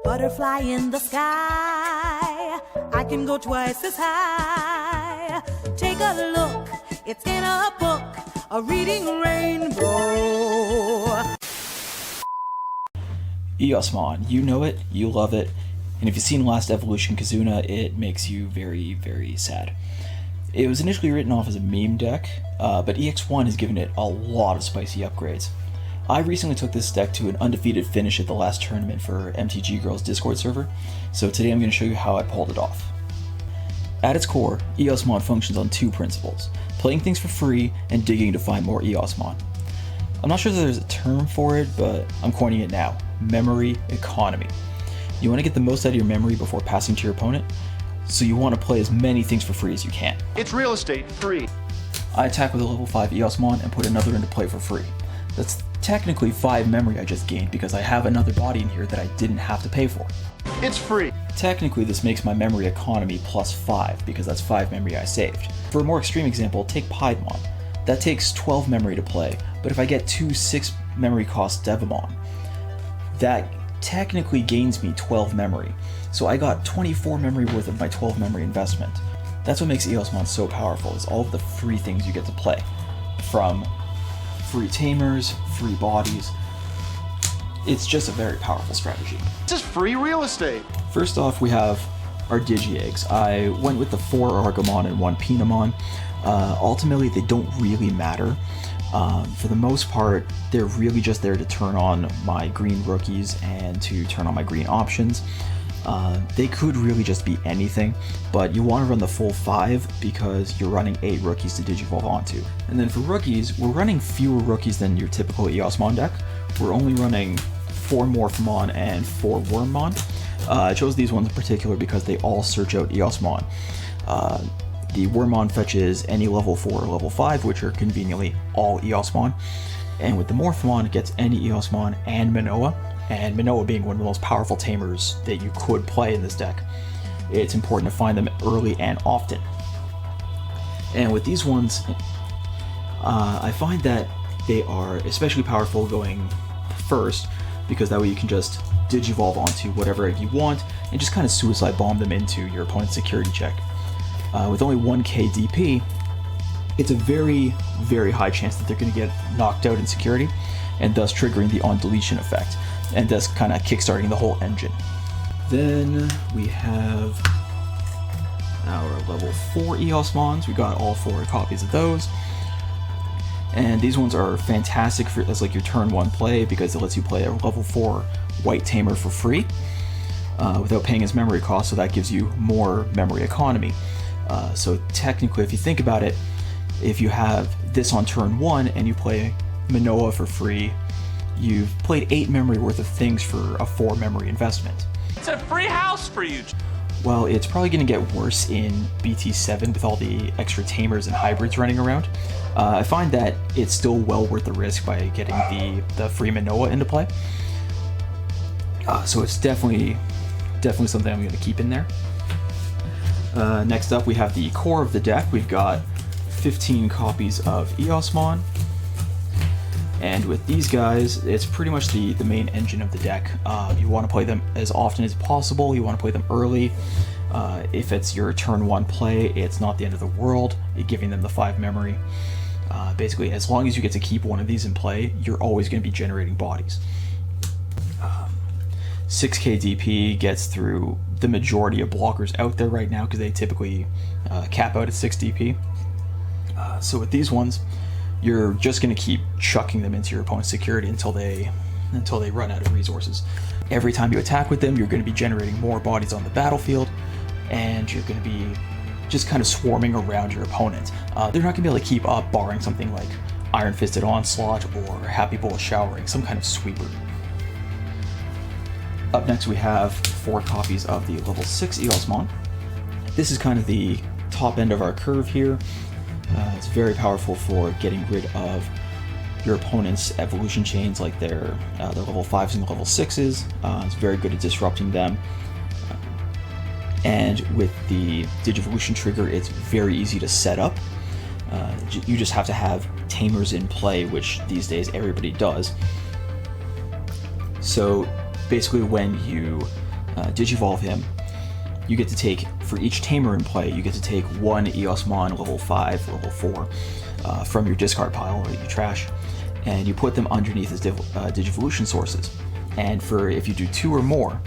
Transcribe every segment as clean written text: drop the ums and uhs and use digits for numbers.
Butterfly in the sky, I can go twice as high. Take a look, it's in a book, a reading rainbow. Eosmon, you know it, you love it, and if you've seen Last Evolution Kazuna, it makes you very, very sad. It was initially written off as a meme deck, but EX1 has given it a lot of spicy upgrades. I recently took this deck to an undefeated finish at the last tournament for MTG Girls Discord server, so today I'm going to show you how I pulled it off. At its core, Eosmon functions on two principles: playing things for free and digging to find more Eosmon. I'm not sure that there's a term for it, but I'm coining it now: memory economy. You want to get the most out of your memory before passing to your opponent, so you want to play as many things for free as you can. It's real estate, free. I attack with a level 5 Eosmon and put another into play for free. That's technically 5 memory I just gained because I have another body in here that I didn't have to pay for. It's free. Technically this makes my memory economy plus 5 because that's 5 memory I saved. For a more extreme example, take Piedmon. That takes 12 memory to play, but if I get 2 6 memory cost Devamon, that technically gains me 12 memory. So I got 24 memory worth of my 12 memory investment. That's what makes Eosmon so powerful, is all of the free things you get to play. From free Tamers, free bodies. It's just a very powerful strategy. This is free real estate. First off, we have our Digi-Eggs. I went with the 4 Argomon and 1 Pinamon. Ultimately, they don't really matter. For the most part, they're really just there to turn on my green rookies and to turn on my green options. They could really just be anything, but you want to run the full 5 because you're running 8 rookies to Digivolve onto. And then for rookies, we're running fewer rookies than your typical Eosmon deck. We're only running 4 Morphmon and 4 Wormmon. I chose these ones in particular because they all search out Eosmon. The Wormmon fetches any level 4 or level 5, which are conveniently all Eosmon. And with the Morphmon, it gets any Eosmon and Manoa. And Manoa being one of the most powerful Tamers that you could play in this deck, it's important to find them early and often. And with these ones, I find that they are especially powerful going first, because that way you can just Digivolve onto whatever egg you want and just kind of suicide bomb them into your opponent's security check. With only 1k DP, it's a very, very high chance that they're going to get knocked out in security, and thus triggering the on-deletion effect, and thus kind of kickstarting the whole engine. Then we have our level 4 Eosmons. We got all 4 copies of those. And these ones are fantastic for as like your turn 1 play because it lets you play a level 4 White Tamer for free without paying his memory cost, so that gives you more memory economy. So technically, if you think about it, if you have this on turn 1 and you play Manoa for free, you've played 8 memory worth of things for a 4 memory investment. It's a free house for you. Well, it's probably going to get worse in BT7 with all the extra Tamers and hybrids running around. I find that it's still well worth the risk by getting the free Manoa into play. So it's definitely something I'm going to keep in there. Next up, we have the core of the deck. We've got 15 copies of Eosmon. And with these guys, it's pretty much the main engine of the deck. You want to play them as often as possible. You want to play them early. If it's your turn 1 play, it's not the end of the world, giving them the 5 memory. Basically, as long as you get to keep one of these in play, you're always going to be generating bodies. 6k DP gets through the majority of blockers out there right now because they typically cap out at 6 DP. So with these ones, you're just going to keep chucking them into your opponent's security until they run out of resources. Every time you attack with them, you're going to be generating more bodies on the battlefield, and you're going to be just kind of swarming around your opponent. They're not going to be able to keep up, barring something like Iron Fisted Onslaught or Happy Bull Showering, some kind of sweeper. Up next, we have 4 copies of the level 6 Eosmon. This is kind of the top end of our curve here. It's very powerful for getting rid of your opponent's evolution chains, like their level 5s and level 6s. It's very good at disrupting them. And with the Digivolution trigger, it's very easy to set up. You just have to have Tamers in play, which these days everybody does. So basically when you digivolve him, you get to take, for each Tamer in play, you get to take one Eosmon level 5, level 4 from your discard pile or your trash, and you put them underneath his Digivolution sources. And for if you do 2 or more,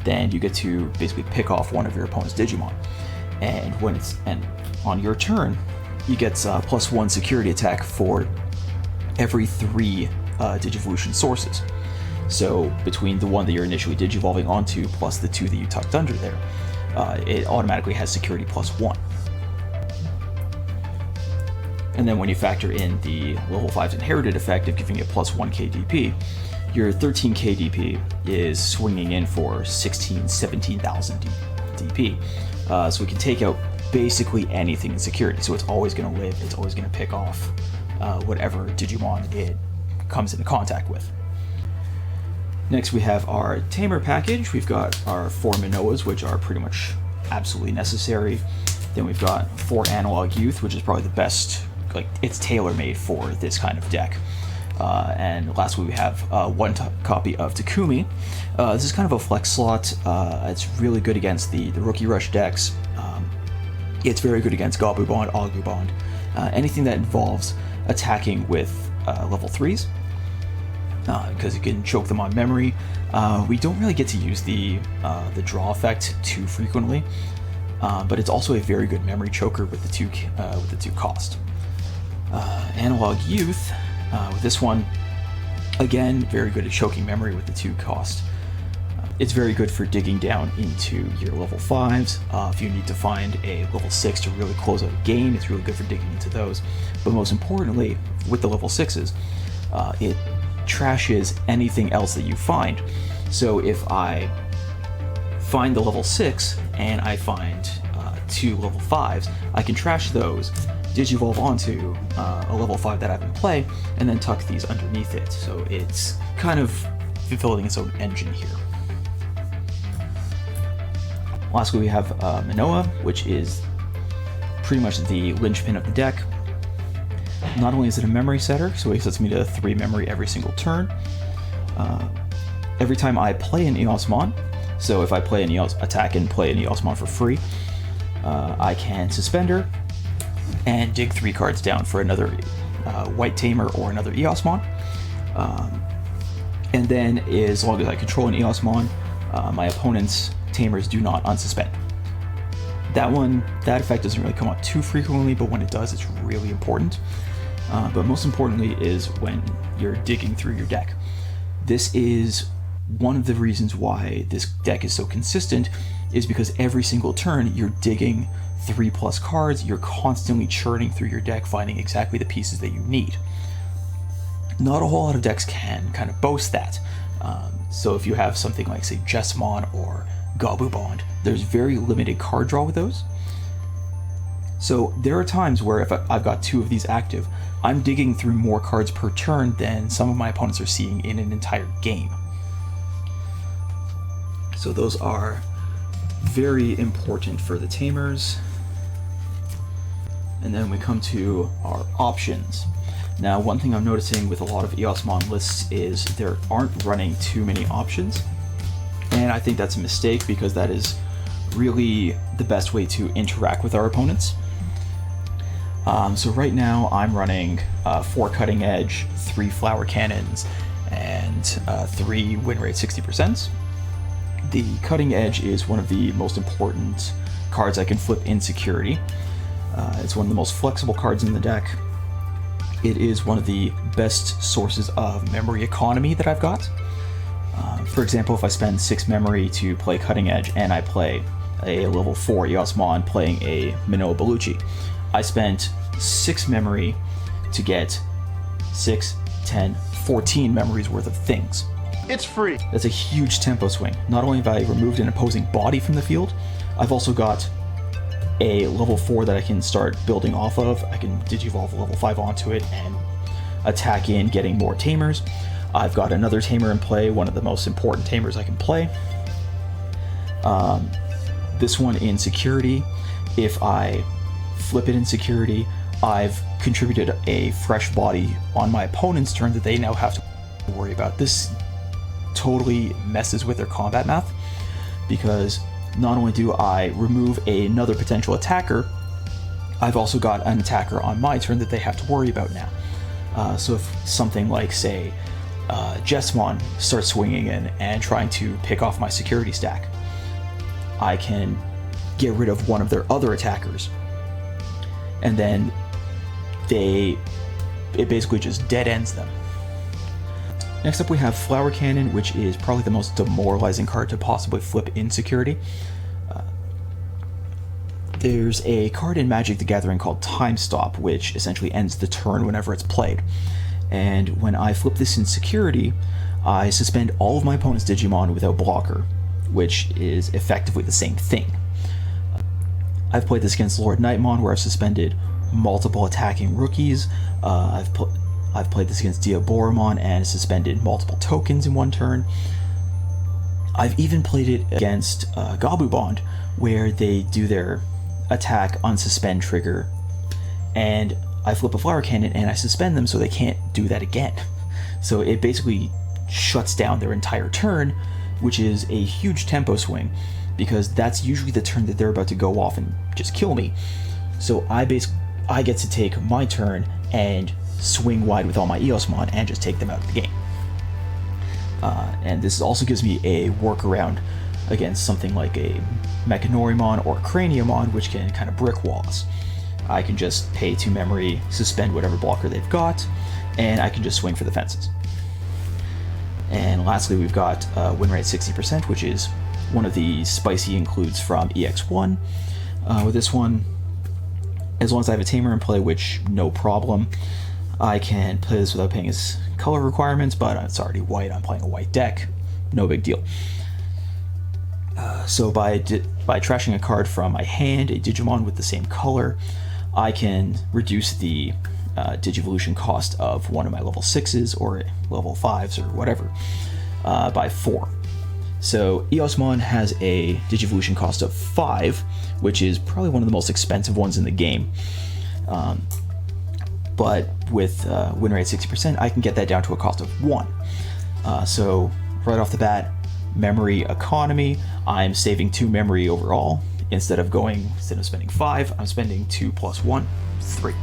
then you get to basically pick off one of your opponent's Digimon. And on your turn, you get +1 security attack for every 3 Digivolution sources. So between the one that you're initially digivolving onto plus the 2 that you tucked under there, it automatically has security +1. And then when you factor in the level 5's inherited effect of giving it +1 KDP, your 13 KDP is swinging in for 17,000 DP. So we can take out basically anything in security. So it's always going to live, it's always going to pick off whatever Digimon it comes into contact with. Next we have our Tamer package. We've got our 4 Minoas, which are pretty much absolutely necessary. Then we've got 4 Analog Youth, which is probably the best, like it's tailor-made for this kind of deck. And lastly we have 1 copy of Takumi. This is kind of a flex slot. It's really good against the Rookie Rush decks. It's very good against Gabubond, Agubond, anything that involves attacking with level 3s. Because you can choke them on memory. We don't really get to use the draw effect too frequently, but it's also a very good memory choker with the 2 cost. Analog Youth, with this one, again, very good at choking memory with the 2 cost. It's very good for digging down into your level 5s. If you need to find a level 6 to really close out a game, it's really good for digging into those. But most importantly, with the level 6s, it trashes anything else that you find. So if I find the level 6 and I find 2 level 5s, I can trash those, digivolve onto a level 5 that I have in play, and then tuck these underneath it. So it's kind of fulfilling its own engine here. Lastly, we have Minoa, which is pretty much the linchpin of the deck. Not only is it a memory setter, so it sets me to 3 memory every single turn. Every time I play an Eosmon, so if I play an attack and play an Eosmon for free, I can suspend her and dig 3 cards down for another White Tamer or another Eosmon. And then, as long as I control an Eosmon, my opponent's Tamers do not unsuspend. That effect doesn't really come up too frequently, but when it does, it's really important. But most importantly is when you're digging through your deck. This is one of the reasons why this deck is so consistent, is because every single turn you're digging 3+ cards, you're constantly churning through your deck, finding exactly the pieces that you need. Not a whole lot of decks can kind of boast that. So if you have something like, say, Jesmon or Gabubond, there's very limited card draw with those. So there are times where if I've got 2 of these active, I'm digging through more cards per turn than some of my opponents are seeing in an entire game. So those are very important for the Tamers. And then we come to our options. Now, one thing I'm noticing with a lot of Eosmon lists is there aren't running too many options. And I think that's a mistake, because that is really the best way to interact with our opponents. So right now I'm running 4 Cutting Edge, 3 Flower Cannons, and 3 Win Rate 60%. The Cutting Edge is one of the most important cards I can flip in security. It's one of the most flexible cards in the deck. It is one of the best sources of memory economy that I've got. For example, if I spend 6 memory to play Cutting Edge and I play a level 4 Eosmon playing a Minoa Bellucci, I spent 6 memory to get 6, 10, 14 memories worth of things. It's free. That's a huge tempo swing. Not only have I removed an opposing body from the field, I've also got a level 4 that I can start building off of. I can digivolve a level 5 onto it and attack in getting more Tamers. I've got another Tamer in play, one of the most important Tamers I can play. This one in security, if I flip it in security, I've contributed a fresh body on my opponent's turn that they now have to worry about. This totally messes with their combat math, because not only do I remove another potential attacker, I've also got an attacker on my turn that they have to worry about now. So if something like, say, Eosmon starts swinging in and trying to pick off my security stack, I can get rid of one of their other attackers, and then it basically just dead ends them. Next up we have Flower Cannon, which is probably the most demoralizing card to possibly flip in security. There's a card in Magic the Gathering called Time Stop, which essentially ends the turn whenever it's played. And when I flip this in security, I suspend all of my opponent's Digimon without blocker, which is effectively the same thing. I've played this against Lord Nightmon, where I've suspended multiple attacking rookies. I've played this against Diaboromon and suspended multiple tokens in one turn. I've even played it against Gabubond, where they do their attack unsuspend trigger, and I flip a Flower Cannon and I suspend them so they can't do that again. So it basically shuts down their entire turn, which is a huge tempo swing, because that's usually the turn that they're about to go off and just kill me. So I get to take my turn and swing wide with all my Eosmon and just take them out of the game. And this also gives me a workaround against something like a Mechanorimon or Craniumon, which can kind of brick wall us. I can just pay 2 memory, suspend whatever blocker they've got, and I can just swing for the fences. And lastly, we've got win rate 60%, which is one of the spicy includes from EX1. With this one, as long as I have a Tamer in play, which no problem, I can play this without paying his color requirements, but it's already white, I'm playing a white deck, no big deal. So by trashing a card from my hand, a Digimon with the same color, I can reduce the Digivolution cost of one of my level 6s or level 5s or whatever by 4. So Eosmon has a Digivolution cost of 5, which is probably one of the most expensive ones in the game. But with win rate 60%, I can get that down to a cost of 1. So right off the bat, memory economy, I'm saving 2 memory overall. Instead of spending 5, I'm spending 2 plus 1, 3.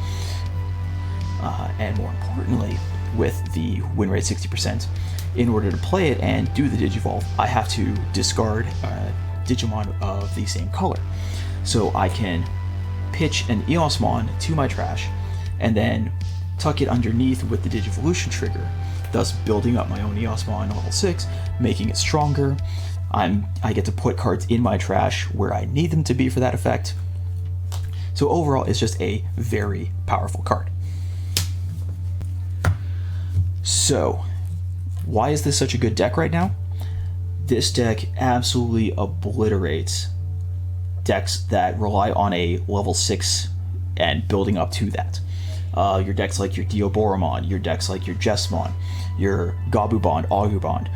And more importantly, with the win rate 60%, in order to play it and do the Digivolve, I have to discard Digimon of the same color. So I can pitch an Eosmon to my trash, and then tuck it underneath with the Digivolution trigger, thus building up my own Eosmon level 6, making it stronger. I get to put cards in my trash where I need them to be for that effect. So overall, it's just a very powerful card. So, why is this such a good deck right now? This deck absolutely obliterates decks that rely on a level 6 and building up to that. Your decks like your Diaboromon, your decks like your Eosmon, your Gabubond, Agubond,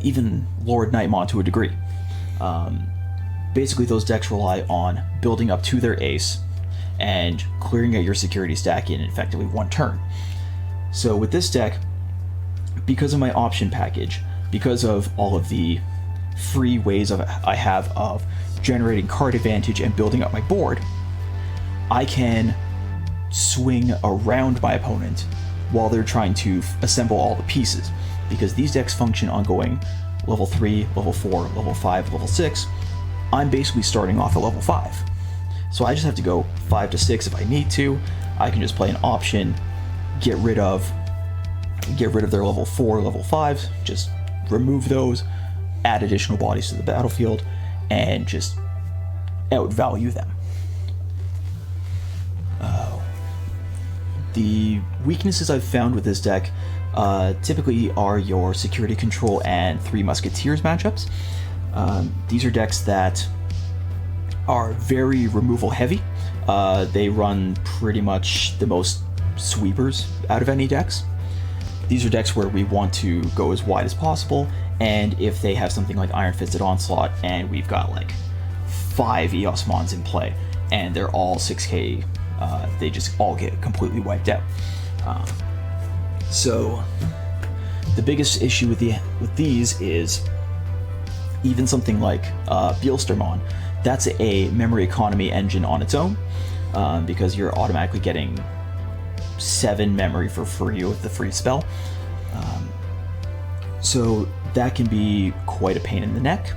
even Lord Nightmon to a degree. Basically, those decks rely on building up to their ace and clearing out your security stack in effectively 1 turn. So with this deck, because of my option package, because of all of the free ways I have of generating card advantage and building up my board, I can swing around my opponent while they're trying to assemble all the pieces, because these decks function on going level 3, level 4, level 5, level 6. I'm basically starting off at level 5. So I just have to go 5 to 6 if I need to. I can just play an option, get rid of their level 4, level 5, just remove those, add additional bodies to the battlefield, and just outvalue them. The weaknesses I've found with this deck typically are your Security Control and 3 Musketeers matchups. These are decks that are very removal heavy. They run pretty much the most sweepers out of any decks. These are decks where we want to go as wide as possible, and if they have something like Iron Fisted Onslaught and we've got like 5 Eosmons in play and they're all 6k, they just all get completely wiped out. So the biggest issue with these is Even something like Eosmon, that's a memory economy engine on its own, because you're automatically getting 7 memory for free with the free spell. So that can be quite a pain in the neck.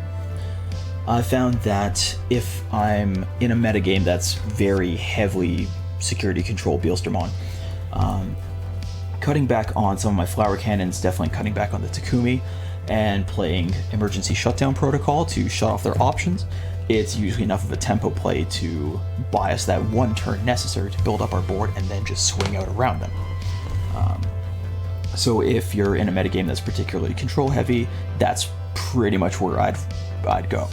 I found that if I'm in a metagame that's very heavily security control Eosmon, cutting back on some of my flower cannons, definitely cutting back on the Takumi, and playing emergency shutdown protocol to shut off their options, it's usually enough of a tempo play to buy us that one turn necessary to build up our board and then just swing out around them. So if you're in a metagame that's particularly control heavy, that's pretty much where I'd go.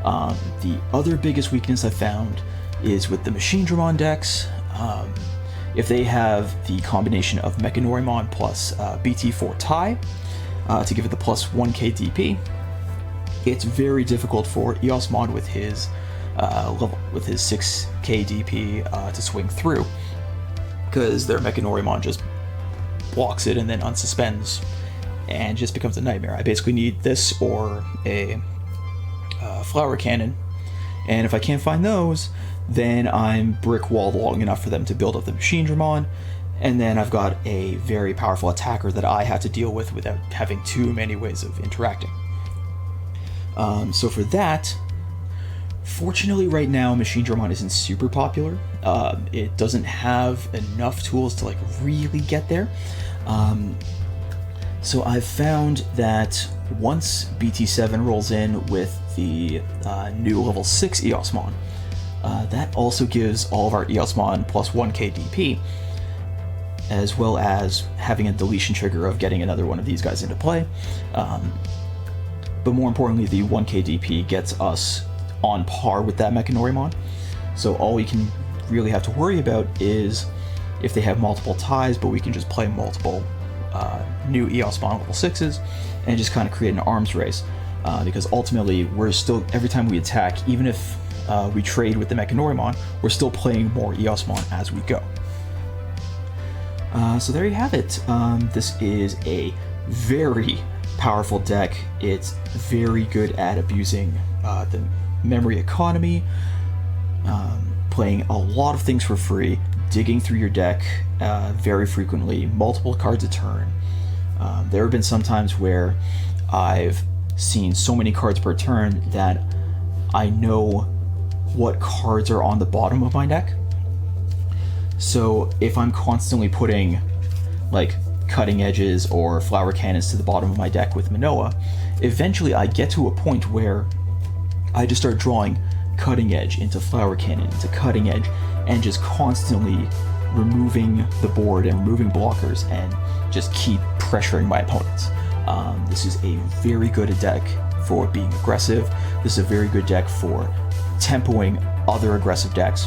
The other biggest weakness I found is with the Machine Dramon decks. If they have the combination of Mechanorimon plus BT4 tie to give it the plus 1k DP, it's very difficult for Eosmon with his 6k DP to swing through, because their Mechanorimon just blocks it and then unsuspends and just becomes a nightmare. I basically need this or a flower cannon, and if I can't find those, then I'm brick walled long enough for them to build up the Machine Dramon, and then I've got a very powerful attacker that I have to deal with without having too many ways of interacting. So for that, fortunately right now Machine Dramon isn't super popular. It doesn't have enough tools to like really get there. So I've found that once BT7 rolls in with the new level 6 Eosmon, that also gives all of our Eosmon plus 1k DP, as well as having a deletion trigger of getting another one of these guys into play. But more importantly, the 1k DP gets us on par with that Mechanorimon. So all we can really have to worry about is if they have multiple ties, but we can just play multiple new Eosmon level 6s and just kind of create an arms race. Because ultimately, we're still, every time we attack, even if we trade with the Mechanorimon, we're still playing more Eosmon as we go. So there you have it. This is a very powerful deck. It's very good at abusing the memory economy, playing a lot of things for free, digging through your deck very frequently, multiple cards a turn. There have been some times where I've seen so many cards per turn that I know what cards are on the bottom of my deck. So if I'm constantly putting like cutting edges or flower cannons to the bottom of my deck with Manoa, eventually I get to a point where I just start drawing cutting edge into flower cannon into cutting edge and just constantly removing the board and removing blockers and just keep pressuring my opponents. This is a very good deck for being aggressive. This is a very good deck for tempoing other aggressive decks,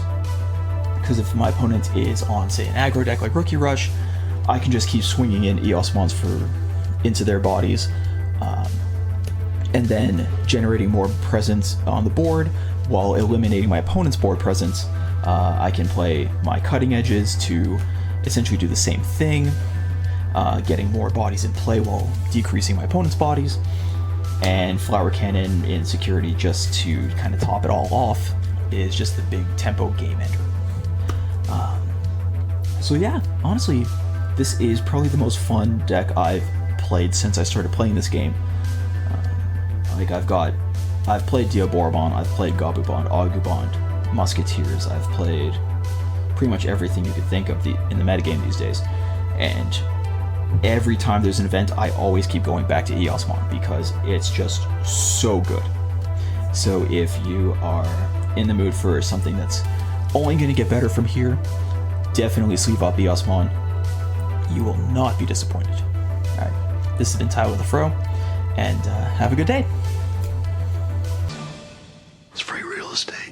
because if my opponent is on, say, an aggro deck like Rookie Rush, I can just keep swinging in Eosmons into their bodies, and then generating more presence on the board while eliminating my opponent's board presence. I can play my cutting edges to essentially do the same thing, getting more bodies in play while decreasing my opponent's bodies, and Flower Cannon in security just to kind of top it all off is just the big tempo game ender. So yeah, honestly, this is probably the most fun deck I've played since I started playing this game. I've played Diaboromon, I've played Gabubond, Augubond, Musketeers, I've played pretty much everything you could think of in the metagame these days, and every time there's an event, I always keep going back to Eosmon because it's just so good. So if you are in the mood for something that's only going to get better from here, definitely sleeve up Eosmon. You will not be disappointed. Alright, this has been Tyler the Fro, and have a good day. It's free real estate.